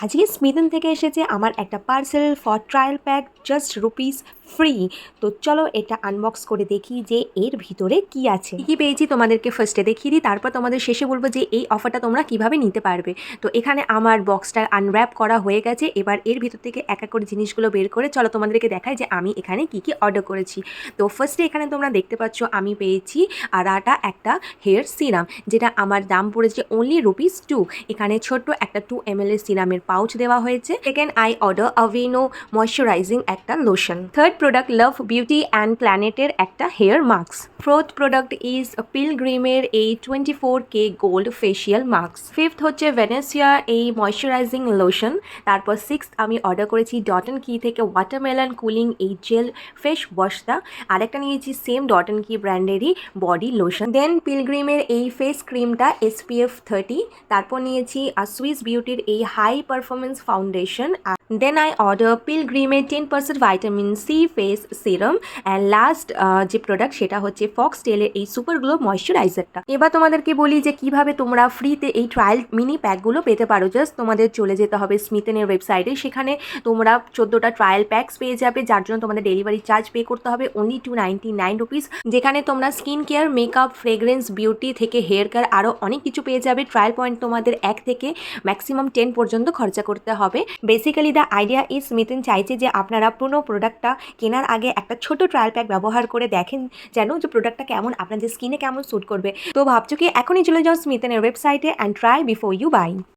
আজকে স্মিথেন থেকে এসেছে আমার একটা parcel for trial pack just rupees free. তো চলো এটা আনবক্স করে দেখি যে এর ভিতরে কি আছে, কী পেয়েছি তোমাদেরকে ফার্স্টে দেখিয়ে দিই, তারপর তোমাদের শেষে বলবো যে এই অফারটা তোমরা কিভাবে নিতে পারবে। তো এখানে আমার বক্সটা আনর্যাপ করা হয়ে গেছে, এবার এর ভিতর থেকে এক এক করে জিনিসগুলো বের করে চলো তোমাদেরকে দেখাই যে আমি এখানে কি কি অর্ডার করেছি। তো ফার্স্টে এখানে তোমরা দেখতে পাচ্ছ আমি পেয়েছি আরাটা একটা হেয়ার সিরাম, যেটা আমার দাম পড়েছে অনলি রুপিস 2। এখানে ছোট্ট একটা 2 ml এর সিরামের পাউচ দেওয়া হয়েছে। Second I order Aveeno moisturizing একটা lotion. Third product love beauty and প্ল্যানেটের একটা hair mask. Fourth product is পিলগ্রিমের এই 24K gold facial mask. Fifth হচ্ছে ভেনেসিয়া এই ময়শ্চারাইজিং লোশন। তারপর সিক্সথ আমি অর্ডার করেছি ডট অ্যান্ড কি থেকে ওয়াটারমেলন কুলিং এই জেল ফেস ওয়াশটা। আরেকটা নিয়েছি সেম ডট অ্যান্ড কি ব্র্যান্ডেরই বডি লোশন। দেন পিলগ্রিমের এই ফেস ক্রিমটা SPF 30। তারপর নিয়েছি সুইস বিউটির এই high performance foundation. Then I order পিলগ্রিমের 10% vitamin C face serum. And last যে প্রোডাক্ট সেটা হচ্ছে ফক্স টেলের এই সুপার গ্লো ময়শ্চারাইজারটা। এবার তোমাদেরকে বলি যে কিভাবে তোমরা ফ্রিতে এই ট্রায়াল মিনি প্যাকগুলো পেতে পারো। জাস্ট তোমাদের চলে যেতে হবে স্মিথেনের ওয়েবসাইটে, সেখানে তোমরা 14টা ট্রায়াল প্যাকস পেয়ে যাবে, যার জন্য তোমাদের ডেলিভারি চার্জ পে করতে হবে অনলি 299 রুপিস। যেখানে তোমরা skin care, makeup, fragrance, beauty থেকে হেয়ার কেয়ার আরও অনেক কিছু পেয়ে যাবে। ট্রায়াল পয়েন্ট তোমাদের 1 থেকে ম্যাক্সিমাম 10 পর্যন্ত খরচা করতে হবে। বেসিক্যালি দ্য আইডিয়া ইজ স্মিথেন চাইছে যে আপনারা পুরো প্রোডাক্টটা কেনার আগে একটা ছোট ট্রায়াল প্যাক ব্যবহার করে দেখেন যেন যে প্রোডাক্টটা কেমন আপনাদের স্কিনে কেমন স্যুট করবে। তো ভাবছো কি এখনই চলে যাও স্মিথেনের ওয়েবসাইটে and try before you by.